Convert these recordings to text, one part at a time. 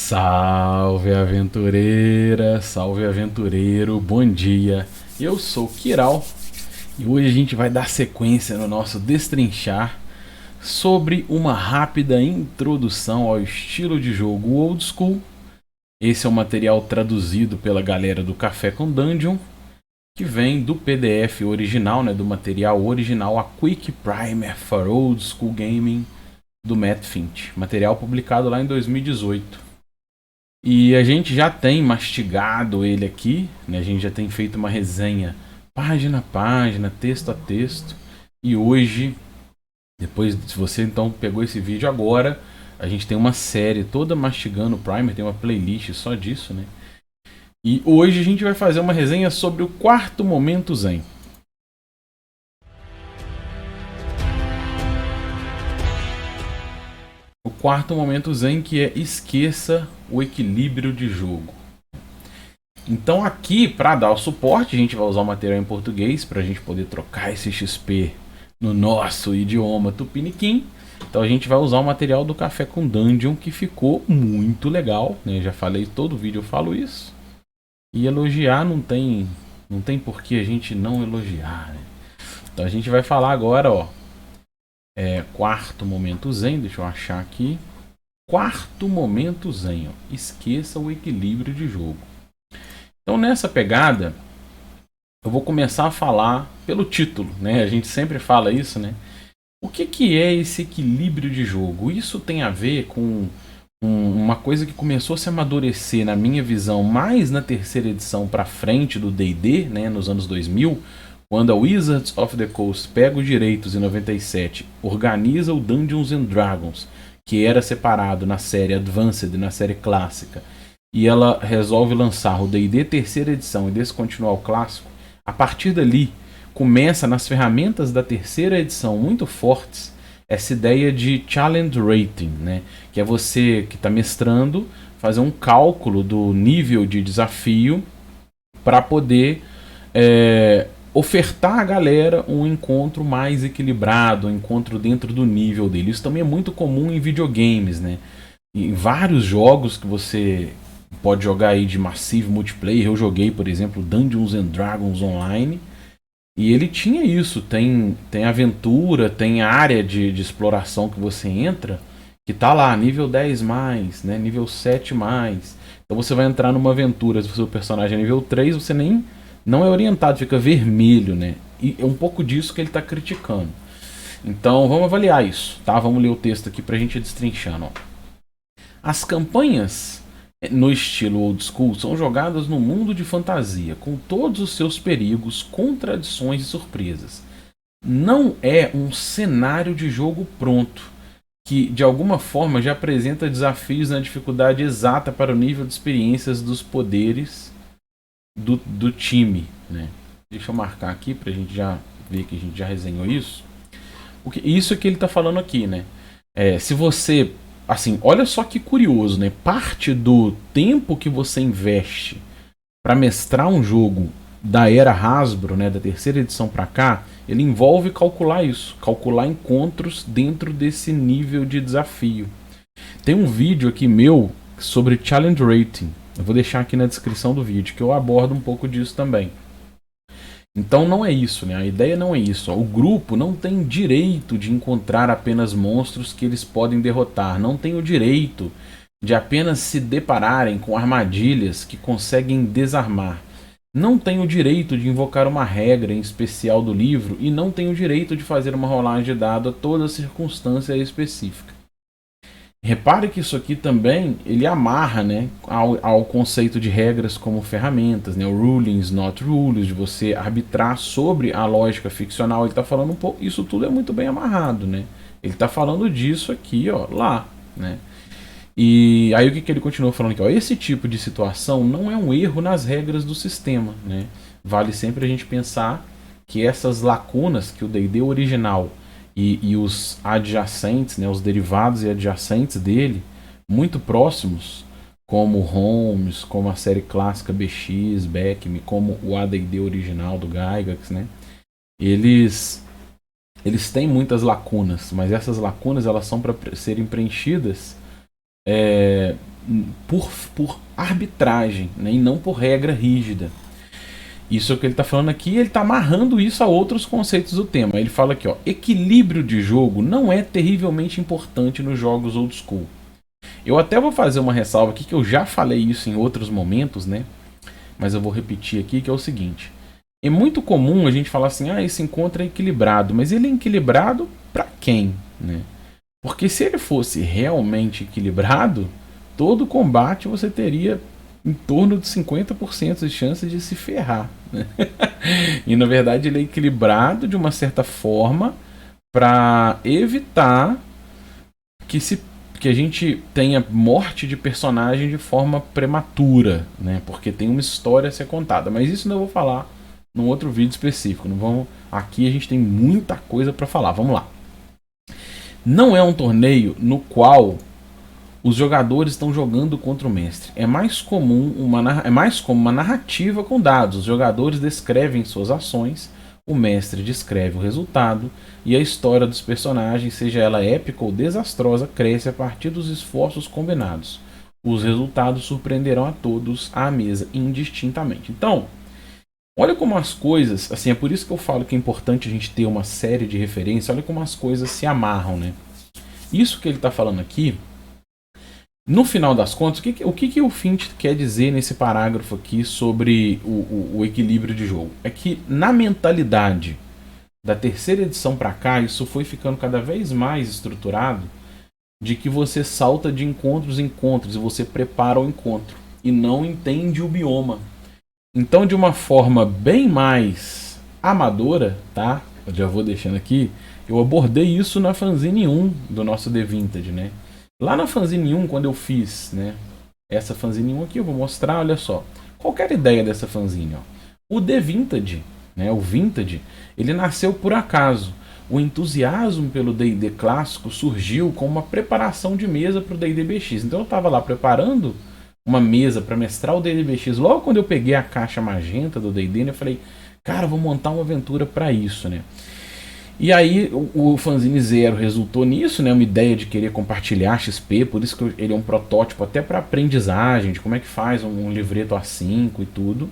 Salve aventureira, salve aventureiro, bom dia. Eu sou o Kiral e hoje a gente vai dar sequência no nosso destrinchar sobre uma rápida introdução ao estilo de jogo old school. Esse é o material traduzido pela galera do Café com Dungeon, que vem do PDF original, do material original, a Quick Primer for Old School Gaming do Matt Finch, material publicado lá em 2018. E a gente já tem mastigado ele aqui, a gente já tem feito uma resenha página a página, texto a texto. E hoje, depois, se você então pegou esse vídeo agora, a gente tem uma série toda mastigando o Primer, tem uma playlist só disso, né? E hoje a gente vai fazer uma resenha sobre o quarto momento Zen. O quarto momento Zen, que é esqueça o equilíbrio de jogo. Então aqui, para dar o suporte, a gente vai usar o material em português para a gente poder trocar esse XP no nosso idioma tupiniquim. Então a gente vai usar o material do Café com Dungeon, que ficou muito legal, né? Já falei, todo vídeo eu falo isso. E elogiar não tem por que a gente não elogiar, né? Então a gente vai falar agora, ó. Quarto momento Zen, deixa eu achar aqui. Quarto momento Zen, ó. Esqueça o equilíbrio de jogo. Então nessa pegada, eu vou começar a falar pelo título, né? A gente sempre fala isso, né? O que é esse equilíbrio de jogo? Isso tem a ver com uma coisa que começou a se amadurecer, na minha visão, mais na terceira edição para frente do D&D, né? Nos anos 2000, quando a Wizards of the Coast pega os direitos em 97, organiza o Dungeons and Dragons, que era separado na série Advanced e na série clássica, e ela resolve lançar o D&D terceira edição e descontinuar o clássico. A partir dali, começa nas ferramentas da terceira edição muito fortes essa ideia de challenge rating, né? Que é você que está mestrando fazer um cálculo do nível de desafio para poder ofertar à galera um encontro mais equilibrado, um encontro dentro do nível dele. Isso também é muito comum em videogames, né? Em vários jogos que você pode jogar aí de Massive Multiplayer, eu joguei, por exemplo, Dungeons and Dragons Online, e ele tinha isso, tem aventura, tem área de exploração que você entra, que tá lá, nível 10 mais, né, nível 7 mais. Então você vai entrar numa aventura, se o seu personagem é nível 3, você nem não é orientado, fica vermelho, né? E é um pouco disso que ele está criticando. Então vamos avaliar isso, tá? Vamos ler o texto aqui pra gente ir destrinchando, ó. As campanhas no estilo old school são jogadas no mundo de fantasia, com todos os seus perigos, contradições e surpresas. Não é um cenário de jogo pronto, que de alguma forma já apresenta desafios na dificuldade exata para o nível de experiências dos poderes do time, né? Deixa eu marcar aqui pra gente já ver que a gente já resenhou isso. Isso que ele tá falando aqui, né? Se você, assim, olha só que curioso, né? Parte do tempo que você investe para mestrar um jogo da era Hasbro, né, da terceira edição para cá, ele envolve calcular isso, calcular encontros dentro desse nível de desafio. Tem um vídeo aqui meu sobre challenge rating. Eu vou deixar aqui na descrição do vídeo, que eu abordo um pouco disso também. Então não é isso, né? A ideia não é isso. O grupo não tem direito de encontrar apenas monstros que eles podem derrotar. Não tem o direito de apenas se depararem com armadilhas que conseguem desarmar. Não tem o direito de invocar uma regra em especial do livro e não tem o direito de fazer uma rolagem de dado a toda circunstância específica. Repare que isso aqui também ele amarra, né, ao conceito de regras como ferramentas, né, o rulings, not rules, de você arbitrar sobre a lógica ficcional. Ele está falando um pouco, isso tudo é muito bem amarrado, né? Ele está falando disso aqui, ó, lá, né? E aí o que ele continua falando aqui, ó, esse tipo de situação não é um erro nas regras do sistema, né? Vale sempre a gente pensar que essas lacunas que o D&D original e os adjacentes, né, os derivados e adjacentes dele, muito próximos, como Holmes, como a série clássica BX, Beckme, como o AD&D original do Gygax, né, eles têm muitas lacunas, mas essas lacunas elas são para serem preenchidas por arbitragem, né, e não por regra rígida. Isso é o que ele está falando aqui, ele está amarrando isso a outros conceitos do tema. Ele fala aqui, ó, equilíbrio de jogo não é terrivelmente importante nos jogos old school. Eu até vou fazer uma ressalva aqui, que eu já falei isso em outros momentos, né? Mas eu vou repetir aqui, que é o seguinte. É muito comum a gente falar assim, esse encontro é equilibrado, mas ele é equilibrado para quem, né? Porque se ele fosse realmente equilibrado, todo combate você teria em torno de 50% de chance de se ferrar, né? E na verdade ele é equilibrado de uma certa forma para evitar que a gente tenha morte de personagem de forma prematura, né? Porque tem uma história a ser contada. Mas isso eu vou falar num outro vídeo específico. Não vamos... Aqui a gente tem muita coisa para falar. Vamos lá. Não é um torneio no qual os jogadores estão jogando contra o mestre. É mais como uma narrativa com dados. Os jogadores descrevem suas ações, o mestre descreve o resultado, e a história dos personagens, seja ela épica ou desastrosa, cresce a partir dos esforços combinados. Os resultados surpreenderão a todos à mesa indistintamente. Então, olha como as coisas, assim, é por isso que eu falo que é importante a gente ter uma série de referências. Olha como as coisas se amarram, né? Isso que ele está falando aqui, no final das contas, o que o Finch quer dizer nesse parágrafo aqui sobre o equilíbrio de jogo? É que na mentalidade da terceira edição para cá, isso foi ficando cada vez mais estruturado, de que você salta de encontros em encontros e você prepara o encontro e não entende o bioma. Então, de uma forma bem mais amadora, tá? Eu já vou deixando aqui, eu abordei isso na fanzine 1 do nosso The Vintage, né? Lá na fanzine 1, quando eu fiz, né, essa fanzine 1 aqui, eu vou mostrar, olha só. Qual que era a ideia dessa fanzine? Ó? O The Vintage, né, o Vintage, ele nasceu por acaso. O entusiasmo pelo D&D clássico surgiu com uma preparação de mesa para o D&D BX. Então eu estava lá preparando uma mesa para mestrar o D&D BX. Logo quando eu peguei a caixa magenta do D&D, eu falei, cara, vou montar uma aventura para isso, né? E aí o Fanzine Zero resultou nisso, né? Uma ideia de querer compartilhar XP, por isso que ele é um protótipo até para aprendizagem, de como é que faz um livreto A5 e tudo.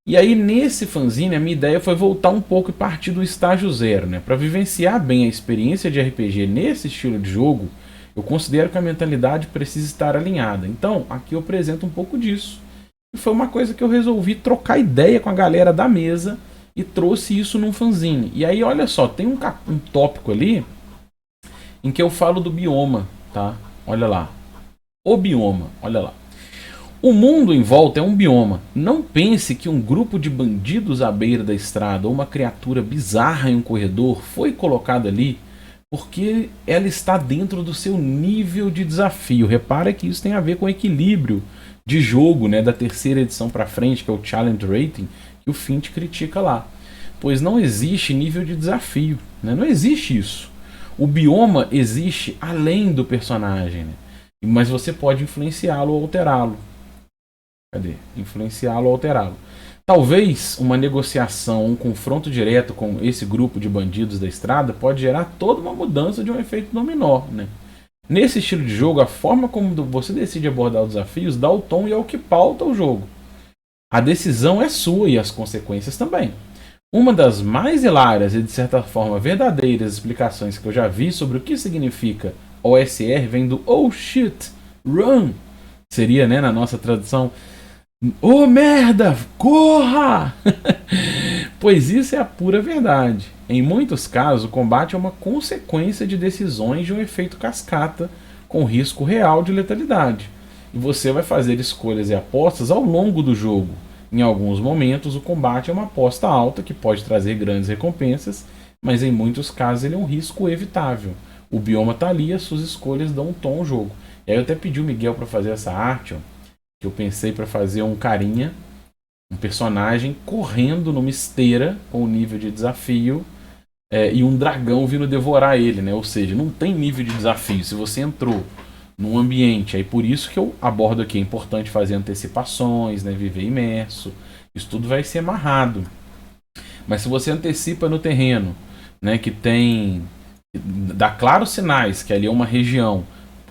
E aí nesse fanzine a minha ideia foi voltar um pouco e partir do estágio zero, né? Para vivenciar bem a experiência de RPG nesse estilo de jogo, eu considero que a mentalidade precisa estar alinhada. Então aqui eu apresento um pouco disso. E foi uma coisa que eu resolvi trocar ideia com a galera da mesa e trouxe isso num fanzine. E aí, olha só, tem um tópico ali em que eu falo do bioma, tá? Olha lá. O bioma, olha lá. O mundo em volta é um bioma. Não pense que um grupo de bandidos à beira da estrada ou uma criatura bizarra em um corredor foi colocada ali porque ela está dentro do seu nível de desafio. Repara que isso tem a ver com o equilíbrio de jogo, né, da terceira edição para frente, que é o Challenge Rating, que o Finch critica lá. Pois não existe nível de desafio, né? Não existe isso. O bioma existe além do personagem, né? Mas você pode influenciá-lo ou alterá-lo. Cadê? Influenciá-lo ou alterá-lo. Talvez uma negociação, um confronto direto com esse grupo de bandidos da estrada pode gerar toda uma mudança de um efeito dominó, né? Nesse estilo de jogo, a forma como você decide abordar os desafios dá o tom e é o que pauta o jogo. A decisão é sua e as consequências também. Uma das mais hilárias e de certa forma verdadeiras explicações que eu já vi sobre o que significa OSR vem do Oh shit, run! Seria, né, na nossa tradução, oh merda, corra! Pois isso é a pura verdade. Em muitos casos, o combate é uma consequência de decisões de um efeito cascata com risco real de letalidade. E você vai fazer escolhas e apostas ao longo do jogo. Em alguns momentos, o combate é uma aposta alta que pode trazer grandes recompensas, mas em muitos casos ele é um risco evitável. O bioma está ali e as suas escolhas dão um tom ao jogo. E aí eu até pedi o Miguel para fazer essa arte, ó, que eu pensei para fazer um carinha, um personagem correndo numa esteira com um nível de desafio e um dragão vindo devorar ele, né? Ou seja, não tem nível de desafio. Se você entrou num ambiente, aí por isso que eu abordo aqui, é importante fazer antecipações, né? Viver imerso, isso tudo vai ser amarrado. Mas se você antecipa no terreno, né, que tem, dá claros sinais que ali é uma região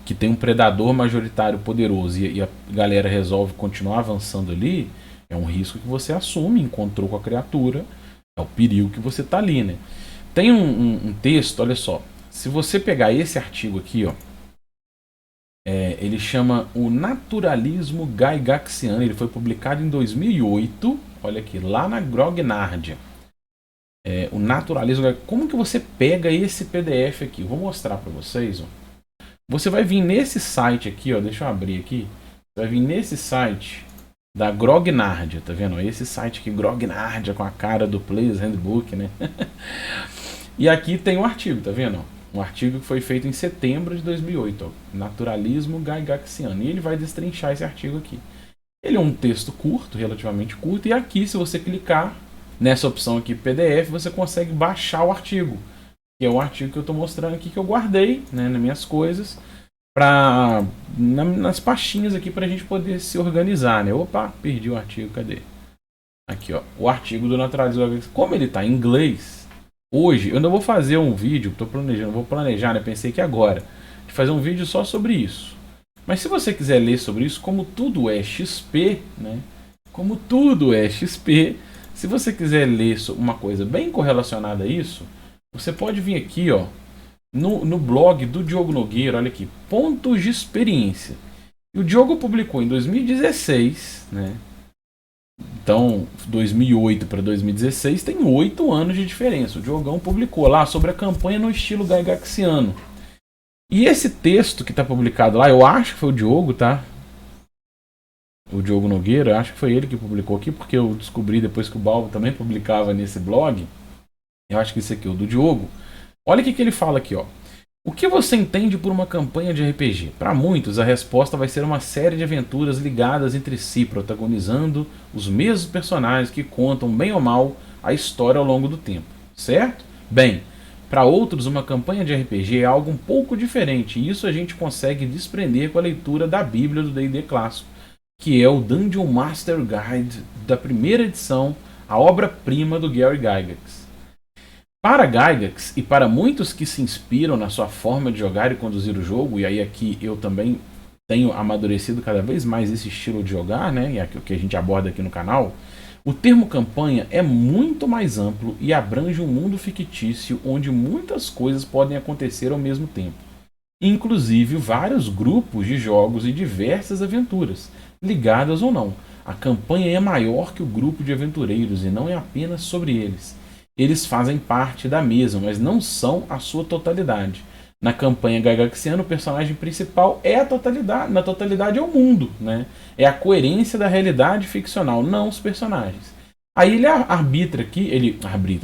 que tem um predador majoritário poderoso e a galera resolve continuar avançando ali, é um risco que você assume, encontrou com a criatura, é o perigo que você tá ali, né? Tem um texto, olha só, se você pegar esse artigo aqui, ó, ele chama O Naturalismo Gygaxiano, ele foi publicado em 2008, olha aqui, lá na Grognardia. O naturalismo, como que você pega esse PDF aqui? Vou mostrar para vocês, ó. Você vai vir nesse site aqui, ó, deixa eu abrir aqui. Você vai vir nesse site da Grognardia, tá vendo? Esse site aqui, Grognardia, com a cara do Player's Handbook, né? E aqui tem um artigo, tá vendo? Um artigo que foi feito em setembro de 2008, ó, Naturalismo Gygaxiano. E ele vai destrinchar esse artigo aqui. Ele é um texto curto, relativamente curto, e aqui, se você clicar nessa opção aqui, PDF, você consegue baixar o artigo. Que é o artigo que eu estou mostrando aqui, que eu guardei, né, nas minhas coisas, nas pastinhas aqui para a gente poder se organizar, né? Opa, perdi o artigo, cadê? Aqui, ó, o artigo do Naturalismo. Como ele está em inglês, hoje eu ainda vou fazer um vídeo, estou planejando, vou planejar, né? Pensei que agora, de fazer um vídeo só sobre isso. Mas se você quiser ler sobre isso, como tudo é XP, né? Como tudo é XP, se você quiser ler uma coisa bem correlacionada a isso, você pode vir aqui, ó, no blog do Diogo Nogueira, olha aqui, pontos de experiência. E o Diogo publicou em 2016, né? Então, 2008 para 2016 tem 8 anos de diferença. O Diogão publicou lá sobre a campanha no estilo Gygaxiano. E esse texto que está publicado lá, eu acho que foi o Diogo, tá? O Diogo Nogueira, eu acho que foi ele que publicou aqui, porque eu descobri depois que o Balbo também publicava nesse blog. Eu acho que esse aqui é o do Diogo. Olha o que ele fala aqui, ó. O que você entende por uma campanha de RPG? Para muitos, a resposta vai ser uma série de aventuras ligadas entre si, protagonizando os mesmos personagens que contam, bem ou mal, a história ao longo do tempo. Certo? Bem, para outros, uma campanha de RPG é algo um pouco diferente, e isso a gente consegue desprender com a leitura da Bíblia do D&D clássico, que é o Dungeon Master Guide da primeira edição, a obra-prima do Gary Gygax. Para Gygax e para muitos que se inspiram na sua forma de jogar e conduzir o jogo, e aí aqui eu também tenho amadurecido cada vez mais esse estilo de jogar, né, e é o que a gente aborda aqui no canal, o termo campanha é muito mais amplo e abrange um mundo fictício onde muitas coisas podem acontecer ao mesmo tempo, inclusive vários grupos de jogos e diversas aventuras, ligadas ou não. A campanha é maior que o grupo de aventureiros e não é apenas sobre eles. Eles fazem parte da mesma, mas não são a sua totalidade. Na campanha Gygaxiana, o personagem principal é a totalidade, na totalidade é o mundo, né? É a coerência da realidade ficcional, não os personagens. Aí ele arbitra aqui,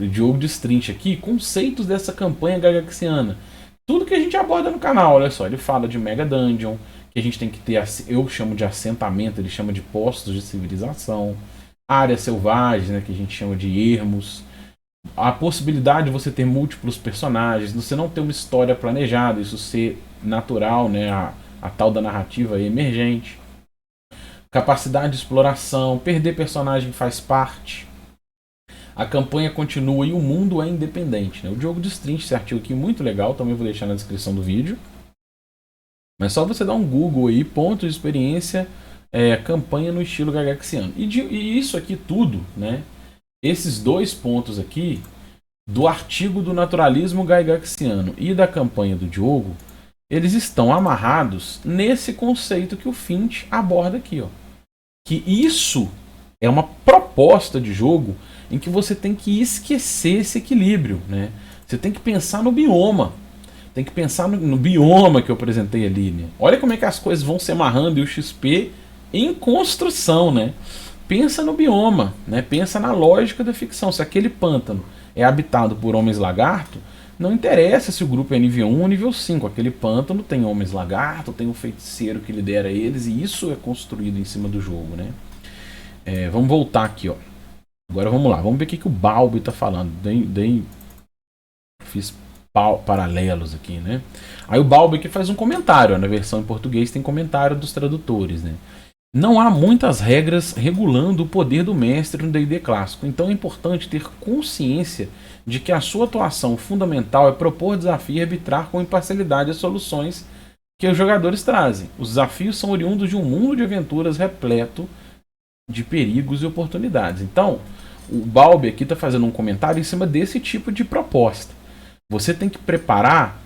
o Diogo destrincha aqui conceitos dessa campanha Gygaxiana. Tudo que a gente aborda no canal, olha só, ele fala de Mega Dungeon, que a gente tem que ter, eu chamo de assentamento, ele chama de postos de civilização, áreas selvagens, né, que a gente chama de ermos, a possibilidade de você ter múltiplos personagens, você não ter uma história planejada, isso ser natural, né, a tal da narrativa emergente, capacidade de exploração, perder personagem faz parte, a campanha continua e o mundo é independente, né? O Diogo destrincha esse artigo aqui, muito legal, também vou deixar na descrição do vídeo, mas só você dar um Google aí, ponto de experiência, campanha no estilo Gygaxiano, e isso aqui tudo, né? Esses dois pontos aqui, do artigo do Naturalismo Gygaxiano e da campanha do Diogo, eles estão amarrados nesse conceito que o Finch aborda aqui, ó. Que isso é uma proposta de jogo em que você tem que esquecer esse equilíbrio, né? Você tem que pensar no bioma. Tem que pensar no bioma que eu apresentei ali, né? Olha como é que as coisas vão se amarrando e o XP em construção, né? Pensa no bioma, né? Pensa na lógica da ficção. Se aquele pântano é habitado por homens-lagarto, não interessa se o grupo é nível 1 ou nível 5. Aquele pântano tem homens-lagarto, tem um feiticeiro que lidera eles, e isso é construído em cima do jogo, né? Vamos voltar aqui, ó. Agora vamos lá, vamos ver o que o Balbi está falando. Fiz paralelos aqui, né? Aí o Balbi aqui faz um comentário, ó, na versão em português tem comentário dos tradutores, né? Não há muitas regras regulando o poder do mestre no D&D clássico, então é importante ter consciência de que a sua atuação fundamental é propor desafio e arbitrar com imparcialidade as soluções que os jogadores trazem. Os desafios são oriundos de um mundo de aventuras repleto de perigos e oportunidades. Então, o Balbi aqui está fazendo um comentário em cima desse tipo de proposta. Você tem que preparar,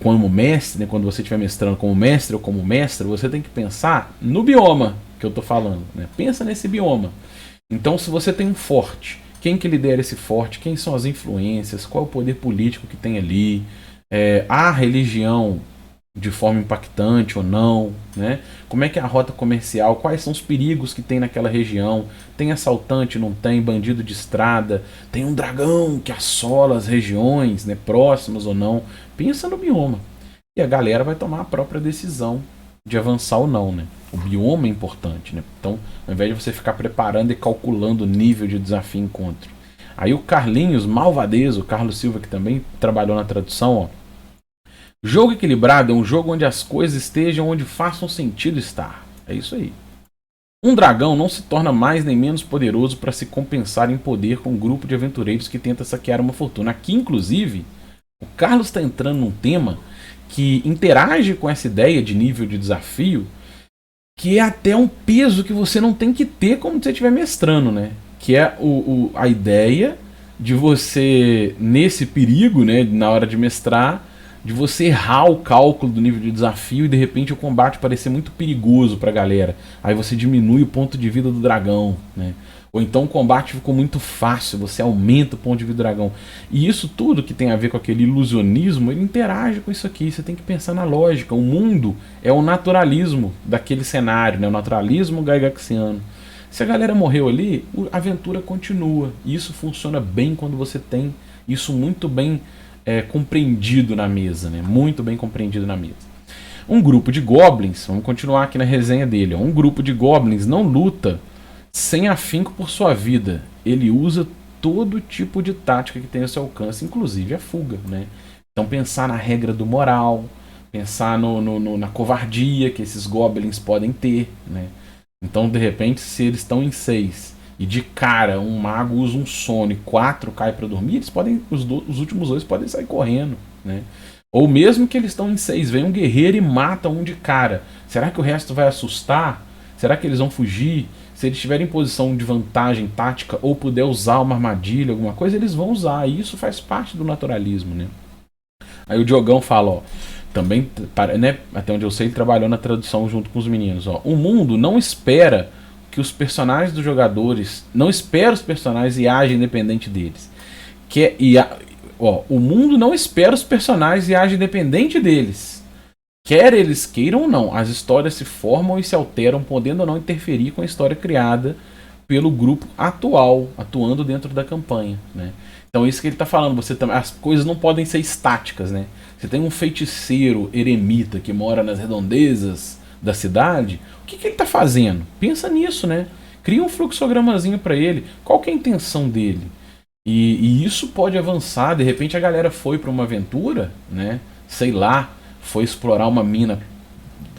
como mestre, né, quando você estiver mestrando como mestre ou como mestre, você tem que pensar no bioma que eu estou falando. Né? Pensa nesse bioma. Então, se você tem um forte, quem que lidera esse forte? Quem são as influências? Qual é o poder político que tem ali? Há religião de forma impactante ou não, né? Como é que é a rota comercial, quais são os perigos que tem naquela região, tem assaltante, não tem, bandido de estrada, tem um dragão que assola as regiões, né, próximas ou não. Pensa no bioma. E a galera vai tomar a própria decisão de avançar ou não, né? O bioma é importante, né? Então, ao invés de você ficar preparando e calculando o nível de desafio e encontro. Aí o Carlinhos Malvadeza, o Carlos Silva, que também trabalhou na tradução, ó. Jogo equilibrado é um jogo onde as coisas estejam onde façam sentido estar. É isso aí. Um dragão não se torna mais nem menos poderoso para se compensar em poder com um grupo de aventureiros que tenta saquear uma fortuna. Aqui, inclusive, o Carlos está entrando num tema que interage com essa ideia de nível de desafio, que é até um peso que você não tem que ter como você estiver mestrando, né? Que é a ideia de você, nesse perigo, né, na hora de mestrar, de você errar o cálculo do nível de desafio e de repente o combate parecer muito perigoso pra galera. Aí você diminui o ponto de vida do dragão, né? Ou então o combate ficou muito fácil, você aumenta o ponto de vida do dragão. E isso tudo que tem a ver com aquele ilusionismo, ele interage com isso aqui. Você tem que pensar na lógica. O mundo é o naturalismo daquele cenário, né? O naturalismo gygaxiano. Se a galera morreu ali, a aventura continua. E isso funciona bem quando você tem isso muito bem compreendido na mesa, né? Muito bem compreendido na mesa. Um grupo de goblins, vamos continuar aqui na resenha dele, ó. Um grupo de goblins não luta sem afinco por sua vida. Ele usa todo tipo de tática que tem ao seu alcance, inclusive a fuga, né? Então pensar na regra do moral, pensar na covardia que esses goblins podem ter, né? Então, de repente, se eles estão em 6 e de cara um mago usa um sono e 4 cai para dormir, eles podem, os últimos 2 podem sair correndo, né? Ou mesmo que eles estão em 6, vem um guerreiro e mata um de cara. Será que o resto vai assustar? Será que eles vão fugir? Se eles estiverem em posição de vantagem tática ou puder usar uma armadilha, alguma coisa, eles vão usar. E isso faz parte do naturalismo, né? Aí o Diogão fala, ó, também, né, até onde eu sei, ele trabalhou na tradução junto com os meninos, ó. O mundo não espera que os personagens dos jogadores, não espera os personagens e age independente deles. O mundo não espera os personagens e age independente deles. Quer eles queiram ou não, as histórias se formam e se alteram, podendo ou não interferir com a história criada pelo grupo atual, atuando dentro da campanha, né? Então isso que ele está falando, as coisas não podem ser estáticas, né? Você tem um feiticeiro eremita que mora nas redondezas da cidade, o que ele está fazendo? Pensa nisso, né? Cria um fluxogramazinho para ele. Qual que é a intenção dele? E isso pode avançar. De repente a galera foi para uma aventura, né? Sei lá, foi explorar uma mina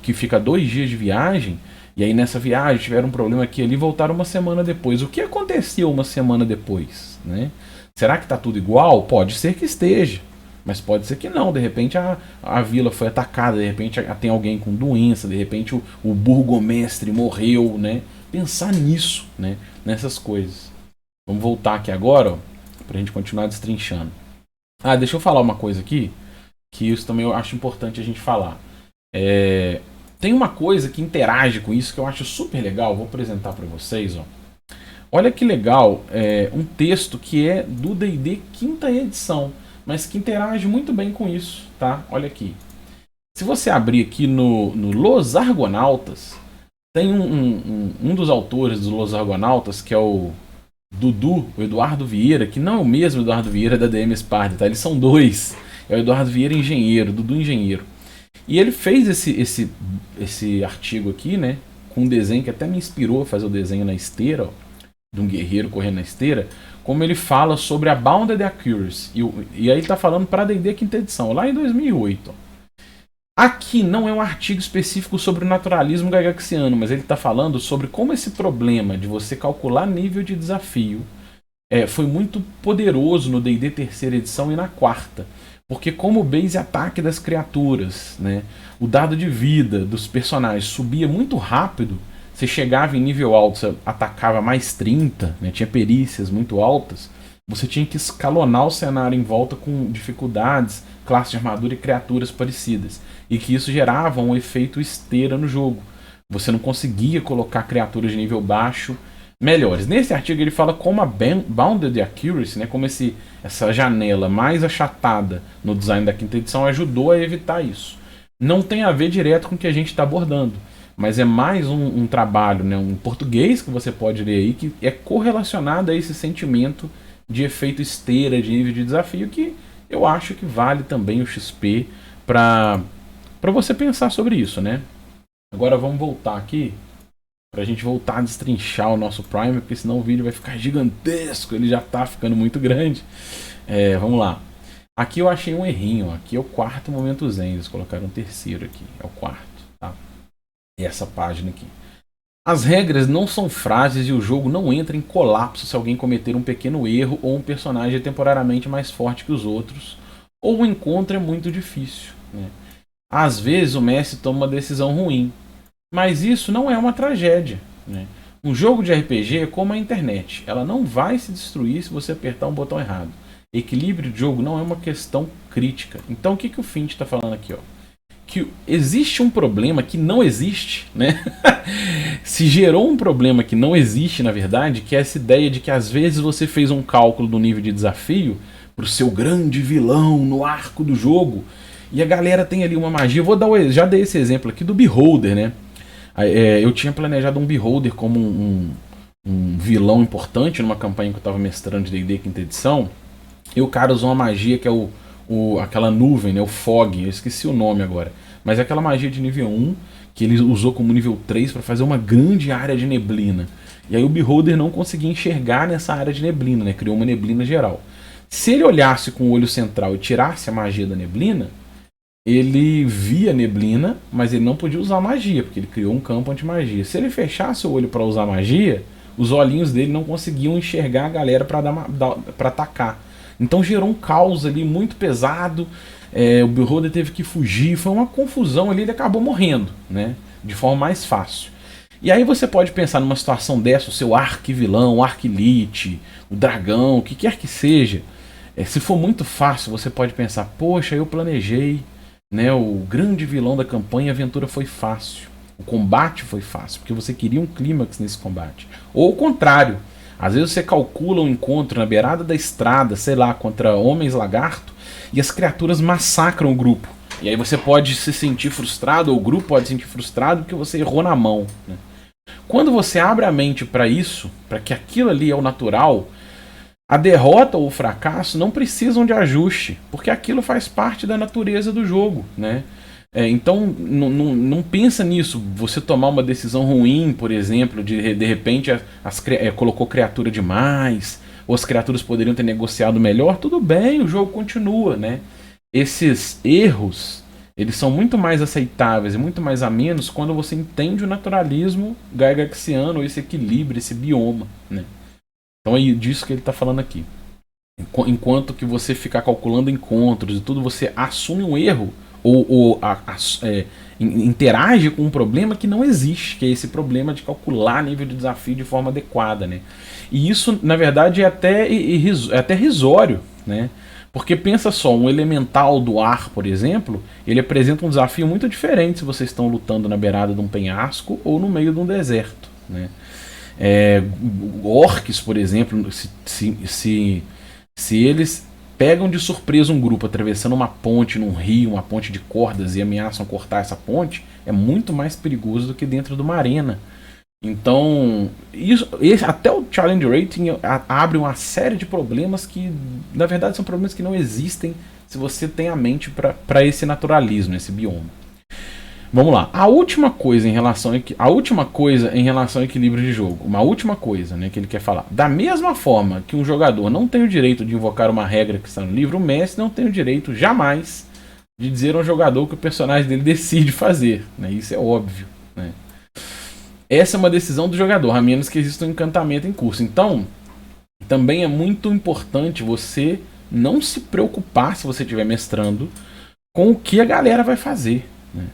que fica 2 dias de viagem. E aí nessa viagem tiveram um problema aqui e ali, voltaram uma semana depois. O que aconteceu uma semana depois, né? Será que está tudo igual? Pode ser que esteja. Mas pode ser que não, de repente a vila foi atacada, de repente tem alguém com doença, de repente o burgomestre morreu, né? Pensar nisso, né? Nessas coisas. Vamos voltar aqui agora, ó, pra gente continuar destrinchando. Deixa eu falar uma coisa aqui, que isso também eu acho importante a gente falar. Tem uma coisa que interage com isso que eu acho super legal, vou apresentar para vocês, ó. Olha que legal, um texto que é do D&D 5ª edição, mas que interage muito bem com isso, tá? Olha aqui. Se você abrir aqui no Los Argonautas, tem um dos autores dos Los Argonautas, que é o Dudu, o Eduardo Vieira, que não é o mesmo Eduardo Vieira da DM Sparta, tá? Eles são 2. É o Eduardo Vieira engenheiro, Dudu engenheiro. E ele fez esse artigo aqui, né? Com um desenho que até me inspirou a fazer o desenho na esteira, ó, de um guerreiro correndo na esteira, como ele fala sobre a Bounded Accuracy. E aí ele está falando para a D&D 5ª edição, lá em 2008. Aqui não é um artigo específico sobre o naturalismo gygaxiano, mas ele está falando sobre como esse problema de você calcular nível de desafio foi muito poderoso no D&D 3ª edição e na 4ª. Porque como o base ataque das criaturas, né, o dado de vida dos personagens subia muito rápido, você chegava em nível alto, você atacava mais 30, né, tinha perícias muito altas, você tinha que escalonar o cenário em volta com dificuldades, classe de armadura e criaturas parecidas. E que isso gerava um efeito esteira no jogo. Você não conseguia colocar criaturas de nível baixo melhores. Nesse artigo ele fala como a Bounded Accuracy, né, como essa janela mais achatada no design da quinta edição ajudou a evitar isso. Não tem a ver direto com o que a gente está abordando, mas é mais um trabalho, né, um português que você pode ler aí, que é correlacionado a esse sentimento de efeito esteira, de nível de desafio, que eu acho que vale também o XP para você pensar sobre isso, né? Agora vamos voltar aqui pra gente voltar a destrinchar o nosso Prime, porque senão o vídeo vai ficar gigantesco, ele já tá ficando muito grande. Vamos lá. Aqui eu achei um errinho, aqui é o quarto momento zen, eles colocaram um terceiro aqui, é o quarto, tá? E essa página aqui. As regras não são frases e o jogo não entra em colapso se alguém cometer um pequeno erro ou um personagem é temporariamente mais forte que os outros, ou o encontro é muito difícil, né? Às vezes o mestre toma uma decisão ruim, mas isso não é uma tragédia, né? Um jogo de RPG é como a internet, ela não vai se destruir se você apertar um botão errado. Equilíbrio de jogo não é uma questão crítica. Então o que o Finch está falando aqui, ó? Que existe um problema que não existe, né? Se gerou um problema que não existe, na verdade, que é essa ideia de que às vezes você fez um cálculo do nível de desafio pro seu grande vilão no arco do jogo, e a galera tem ali uma magia. Já dei esse exemplo aqui do Beholder, né? Eu tinha planejado um Beholder como um vilão importante numa campanha que eu estava mestrando de D&D quinta edição, e o cara usou uma magia que é aquela nuvem, né, o Fog, eu esqueci o nome agora, mas é aquela magia de nível 1 que ele usou como nível 3 para fazer uma grande área de neblina. E aí o Beholder não conseguia enxergar nessa área de neblina, né, criou uma neblina geral. Se ele olhasse com o olho central e tirasse a magia da neblina, ele via neblina, mas ele não podia usar magia, porque ele criou um campo anti-magia. Se ele fechasse o olho para usar magia, os olhinhos dele não conseguiam enxergar a galera para atacar. Então gerou um caos ali muito pesado. O Beholder teve que fugir, foi uma confusão ali, ele acabou morrendo, né, de forma mais fácil. E aí você pode pensar numa situação dessa, o seu arquivilão, o arquilite, o dragão, o que quer que seja. Se for muito fácil, você pode pensar, poxa, eu planejei, né, o grande vilão da campanha, a aventura foi fácil, o combate foi fácil, porque você queria um clímax nesse combate. Ou o contrário, às vezes você calcula um encontro na beirada da estrada, sei lá, contra homens lagarto, e as criaturas massacram o grupo. E aí você pode se sentir frustrado, ou o grupo pode se sentir frustrado porque você errou na mão, né? Quando você abre a mente para isso, para que aquilo ali é o natural, a derrota ou o fracasso não precisam de ajuste, porque aquilo faz parte da natureza do jogo, né? Então não pensa nisso, você tomar uma decisão ruim, por exemplo, de repente colocou criatura demais, ou as criaturas poderiam ter negociado melhor, tudo bem, o jogo continua, né? Esses erros, eles são muito mais aceitáveis e muito mais amenos quando você entende o naturalismo gygaxiano, esse equilíbrio, esse bioma, né? Então é disso que ele está falando aqui. Enquanto que você ficar calculando encontros e tudo, você assume um erro ou interage com um problema que não existe, que é esse problema de calcular nível de desafio de forma adequada, né? E isso, na verdade, é até risório, né? Porque pensa só, um elemental do ar, por exemplo, ele apresenta um desafio muito diferente se vocês estão lutando na beirada de um penhasco ou no meio de um deserto, né? Orcs, por exemplo, se eles pegam de surpresa um grupo atravessando uma ponte num rio, uma ponte de cordas, e ameaçam cortar essa ponte, é muito mais perigoso do que dentro de uma arena. Então, até o Challenge Rating abre uma série de problemas que, na verdade, são problemas que não existem se você tem a mente para esse naturalismo, esse bioma. Vamos lá. A última coisa em relação ao equilíbrio de jogo, uma última coisa, né, que ele quer falar. Da mesma forma que um jogador não tem o direito de invocar uma regra que está no livro, o mestre não tem o direito jamais de dizer ao jogador o que o personagem dele decide fazer, né? Isso é óbvio, né? Essa é uma decisão do jogador, a menos que exista um encantamento em curso. Então, também é muito importante você não se preocupar, se você estiver mestrando, com o que a galera vai fazer, né?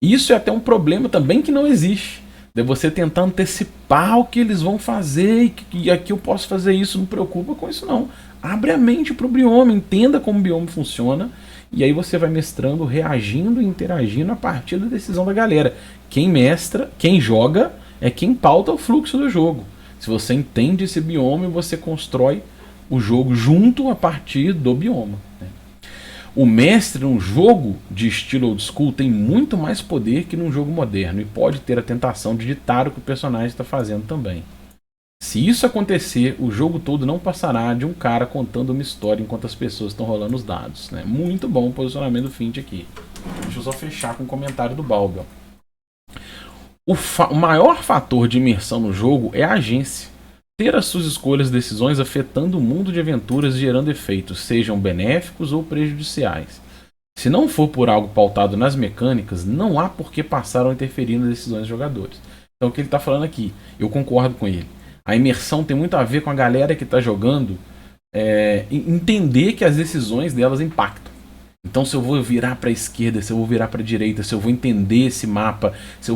Isso é até um problema também que não existe. De você tentar antecipar o que eles vão fazer e aqui eu posso fazer isso, não preocupa com isso não. Abre a mente para o bioma, entenda como o bioma funciona e aí você vai mestrando, reagindo e interagindo a partir da decisão da galera. Quem mestra, quem joga, é quem pauta o fluxo do jogo. Se você entende esse bioma, você constrói o jogo junto a partir do bioma, né? O mestre num jogo de estilo old school tem muito mais poder que num jogo moderno e pode ter a tentação de ditar o que o personagem está fazendo também. Se isso acontecer, o jogo todo não passará de um cara contando uma história enquanto as pessoas estão rolando os dados, né? Muito bom o posicionamento do Fint aqui. Deixa eu só fechar com o comentário do Balbi. O maior fator de imersão no jogo é a agência. Ter as suas escolhas e decisões afetando o mundo de aventuras e gerando efeitos, sejam benéficos ou prejudiciais. Se não for por algo pautado nas mecânicas, não há por que passar a interferir nas decisões dos jogadores. Então o que ele está falando aqui, eu concordo com ele. A imersão tem muito a ver com a galera que está jogando entender que as decisões delas impactam. Então se eu vou virar para a esquerda, se eu vou virar para a direita, se eu vou entender esse mapa, se eu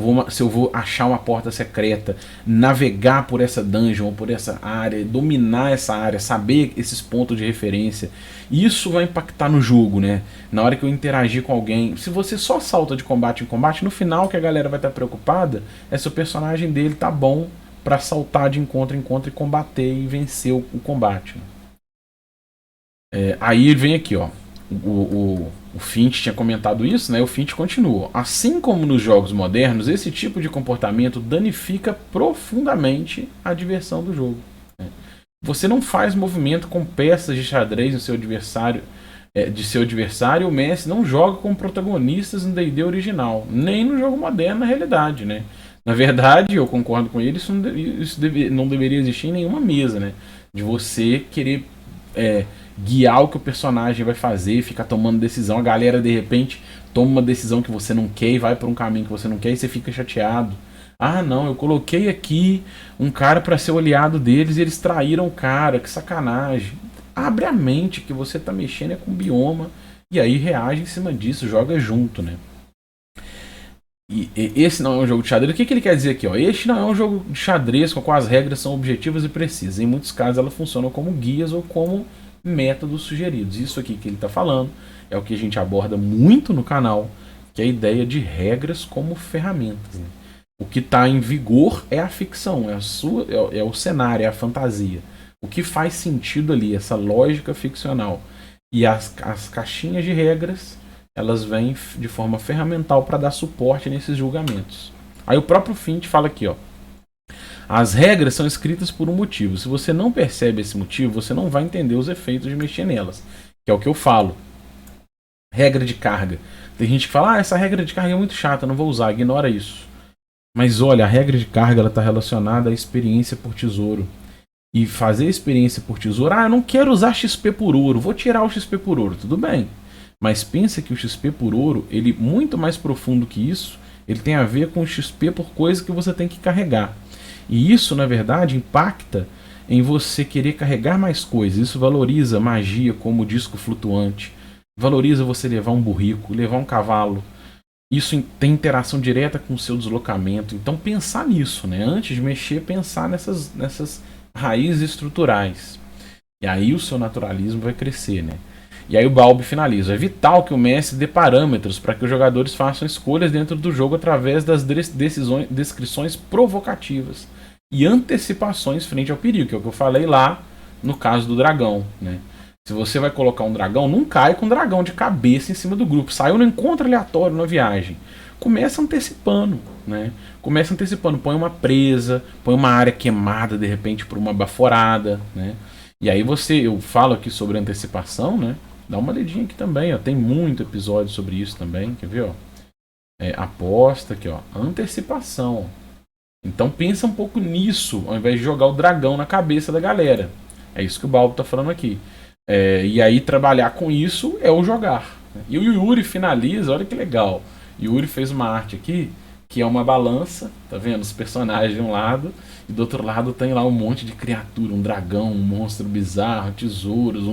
vou achar uma porta secreta, navegar por essa dungeon ou por essa área, dominar essa área, saber esses pontos de referência, isso vai impactar no jogo, né? Na hora que eu interagir com alguém, se você só salta de combate em combate, no final que a galera vai estar preocupada é se o personagem dele tá bom para saltar de encontro em encontro e combater e vencer o combate. Aí vem aqui, ó. O Fint tinha comentado isso, né? O Fint continua. Assim como nos jogos modernos, esse tipo de comportamento danifica profundamente a diversão do jogo, né? Você não faz movimento com peças de xadrez no seu adversário, de seu adversário. O Messi não joga com protagonistas no D&D original, nem no jogo moderno na realidade, né? Na verdade, eu concordo com ele, isso não deveria existir em nenhuma mesa, né? De você querer guiar o que o personagem vai fazer, ficar tomando decisão. A galera de repente toma uma decisão que você não quer e vai por um caminho que você não quer e você fica chateado. Ah, não, eu coloquei aqui um cara para ser o aliado deles e eles traíram o cara, que sacanagem. Abre a mente que você tá mexendo com o bioma e aí reage em cima disso, joga junto, né? E esse não é um jogo de xadrez. O que ele quer dizer aqui? Ó? Este não é um jogo de xadrez com qual as regras são objetivas e precisas. Em muitos casos elas funcionam como guias ou como métodos sugeridos. Isso aqui que ele está falando é o que a gente aborda muito no canal, que é a ideia de regras como ferramentas, né? O que está em vigor é a ficção, é o cenário, é a fantasia. O que faz sentido ali, essa lógica ficcional. E as caixinhas de regras, elas vêm de forma ferramental para dar suporte nesses julgamentos. Aí o próprio Fint fala aqui, ó. As regras são escritas por um motivo. Se você não percebe esse motivo, você não vai entender os efeitos de mexer nelas. Que é o que eu falo. Regra de carga. Tem gente que fala, essa regra de carga é muito chata, não vou usar, ignora isso. Mas olha, a regra de carga está relacionada à experiência por tesouro. E fazer experiência por tesouro, eu não quero usar XP por ouro, vou tirar o XP por ouro, tudo bem. Mas pensa que o XP por ouro, ele é muito mais profundo que isso, ele tem a ver com o XP por coisa que você tem que carregar. E isso, na verdade, impacta em você querer carregar mais coisas. Isso valoriza magia como o disco flutuante, valoriza você levar um burrico, levar um cavalo. Isso tem interação direta com o seu deslocamento. Então pensar nisso, né? Antes de mexer, pensar nessas raízes estruturais. E aí o seu naturalismo vai crescer, né? E aí o Balbi finaliza. É vital que o mestre dê parâmetros para que os jogadores façam escolhas dentro do jogo através das descrições provocativas e antecipações frente ao perigo, que é o que eu falei lá no caso do dragão, né? Se você vai colocar um dragão, não cai com um dragão de cabeça em cima do grupo. Saiu no encontro aleatório na viagem. Começa antecipando, né? Começa antecipando. Põe uma presa, põe uma área queimada de repente por uma baforada, né? E aí eu falo aqui sobre antecipação, né? Dá uma lidinha aqui também, ó. Tem muito episódio sobre isso também, quer ver, ó? Aposta aqui, ó. Antecipação. Então pensa um pouco nisso, ao invés de jogar o dragão na cabeça da galera. É isso que o Balbo tá falando aqui. E aí trabalhar com isso é o jogar. E o Yuri finaliza, olha que legal. Yuri fez uma arte aqui, que é uma balança, tá vendo? Os personagens de um lado, e do outro lado tem lá um monte de criatura, um dragão, um monstro bizarro, tesouros,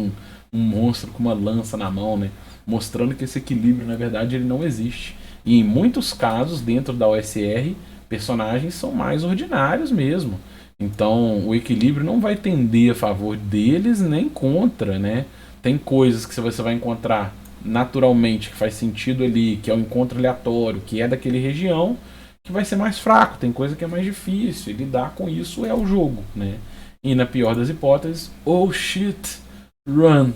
um monstro com uma lança na mão, né? Mostrando que esse equilíbrio, na verdade, ele não existe. E em muitos casos, dentro da OSR, personagens são mais ordinários mesmo. Então, o equilíbrio não vai tender a favor deles nem contra, né? Tem coisas que você vai encontrar naturalmente que faz sentido ali, que é um encontro aleatório, que é daquele região, que vai ser mais fraco. Tem coisa que é mais difícil. E lidar com isso é o jogo, né? E na pior das hipóteses, oh shit, run.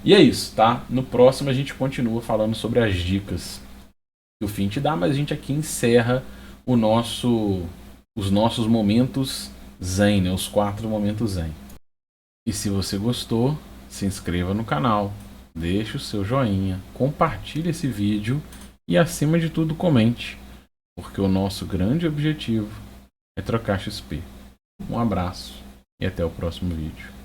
E é isso, tá? No próximo a gente continua falando sobre as dicas que o fim te dá, mas a gente aqui encerra os nossos momentos zen, né? Os 4 momentos zen. E se você gostou, se inscreva no canal, deixe o seu joinha, compartilhe esse vídeo e acima de tudo comente, porque o nosso grande objetivo é trocar XP. Um abraço e até o próximo vídeo.